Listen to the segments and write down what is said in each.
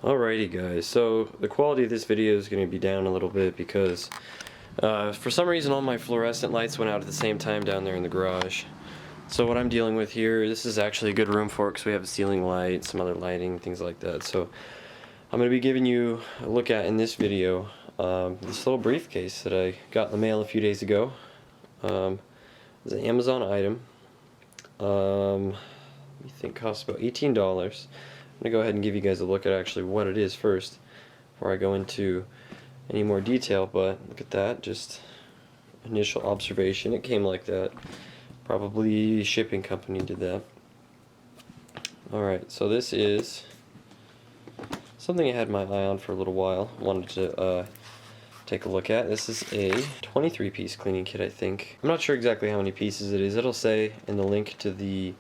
Alrighty guys, so the quality of this video is going to be down a little bit because for some reason all my fluorescent lights went out at the same time down there in the garage. So what I'm dealing with here, this is actually a good room for it because we have a ceiling light, some other lighting, things like that. So I'm going to be giving you a look at in this video this little briefcase that I got in the mail a few days ago. It's an Amazon item. I think it costs about $18. I'm going to go ahead and give you guys a look at actually what it is first before I go into any more detail, but look at that, just initial observation. It came like that. Probably shipping company did that. Alright, so this is something I had my eye on for a little while. Wanted to take a look at. This is a 23-piece cleaning kit, I think. I'm not sure exactly how many pieces it is. It'll say in the link to the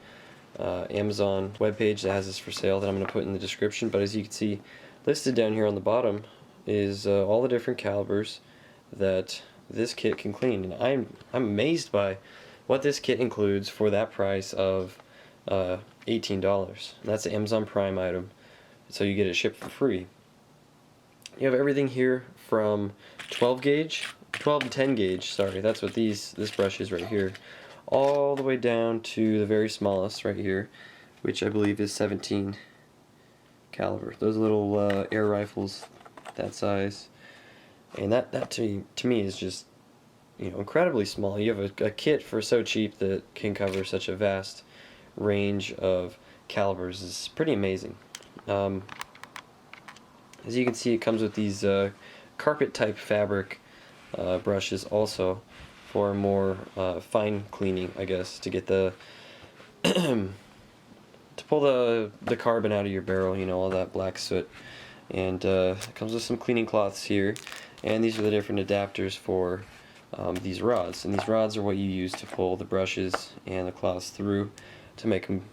Amazon webpage that has this for sale that I'm going to put in the description, but as you can see listed down here on the bottom is all the different calibers that this kit can clean, and I'm amazed by what this kit includes for that price of $18. And that's an Amazon Prime item, so you get it shipped for free. You have everything here from 12 and 10 gauge, sorry, that's what this brush is right here, all the way down to the very smallest right here, which I believe is 17 caliber. Those little air rifles that size, and that to me is just, you know, incredibly small. You have a kit for so cheap that can cover such a vast range of calibers. Is pretty amazing. As you can see, it comes with these carpet type fabric brushes also for more fine cleaning, I guess, to get the to pull the carbon out of your barrel, you know, all that black soot. And it comes with some cleaning cloths here, and these are the different adapters for these rods. And these rods are what you use to pull the brushes and the cloths through to make them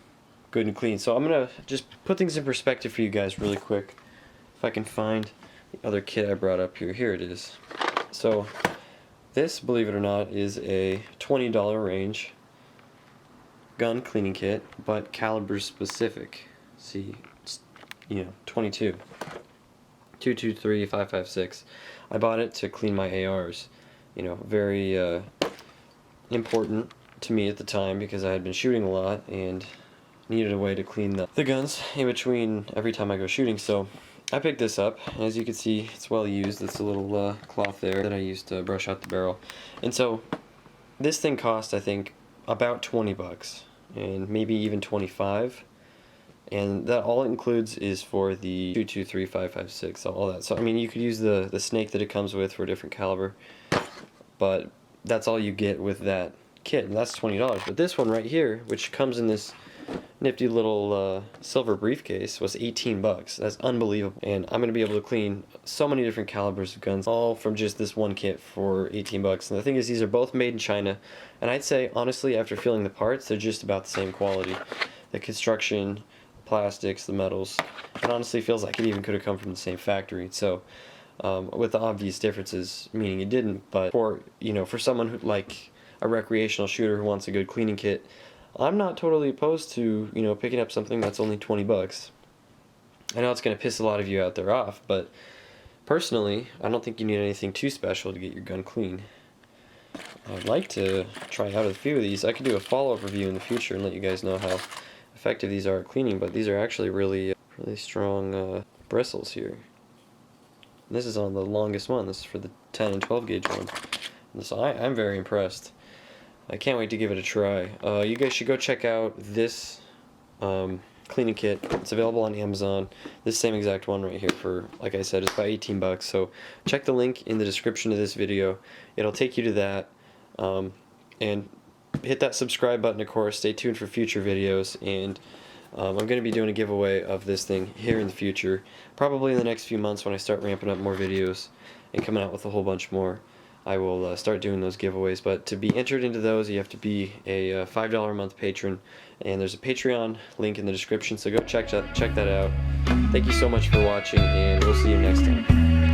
good and clean. So I'm gonna just put things in perspective for you guys really quick. If I can find the other kit I brought up here. Here it is. So this, believe it or not, is a $20 range gun cleaning kit, but caliber specific. See, it's, you know, 22, 223, 556. I bought it to clean my ARs. You know, very important to me at the time because I had been shooting a lot and needed a way to clean the guns in between every time I go shooting. So I picked this up, and as you can see, it's well used. It's a little cloth there that I used to brush out the barrel. And so this thing cost, I think, about 20 bucks, and maybe even 25. And that all it includes is for the 223, 556, all that. So I mean, you could use the snake that it comes with for a different caliber, but that's all you get with that kit, and that's $20. But this one right here, which comes in this nifty little silver briefcase, was 18 bucks. That's unbelievable. And I'm going to be able to clean so many different calibers of guns, all from just this one kit for 18 bucks. And the thing is, these are both made in China, and I'd say, honestly, after feeling the parts, they're just about the same quality. The construction, plastics, the metals, it honestly feels like it even could have come from the same factory. So with the obvious differences, meaning it didn't, but for, you know, for someone who, like a recreational shooter who wants a good cleaning kit, I'm not totally opposed to, you know, picking up something that's only 20 bucks. I know it's going to piss a lot of you out there off, but personally, I don't think you need anything too special to get your gun clean. I'd like to try out a few of these. I could do a follow-up review in the future and let you guys know how effective these are at cleaning, but these are actually really strong bristles here. And this is on the longest one. This is for the 10 and 12 gauge one. And so I'm very impressed. I can't wait to give it a try. You guys should go check out this cleaning kit. It's available on Amazon. This same exact one right here for, like I said, it's about 18 bucks. So check the link in the description of this video. It'll take you to that. And hit that subscribe button, of course. Stay tuned for future videos. And I'm going to be doing a giveaway of this thing here in the future. Probably in the next few months when I start ramping up more videos and coming out with a whole bunch more. I will start doing those giveaways, but to be entered into those, you have to be a $5 a month patron, and there's a Patreon link in the description, so go check that out. Thank you so much for watching, and we'll see you next time.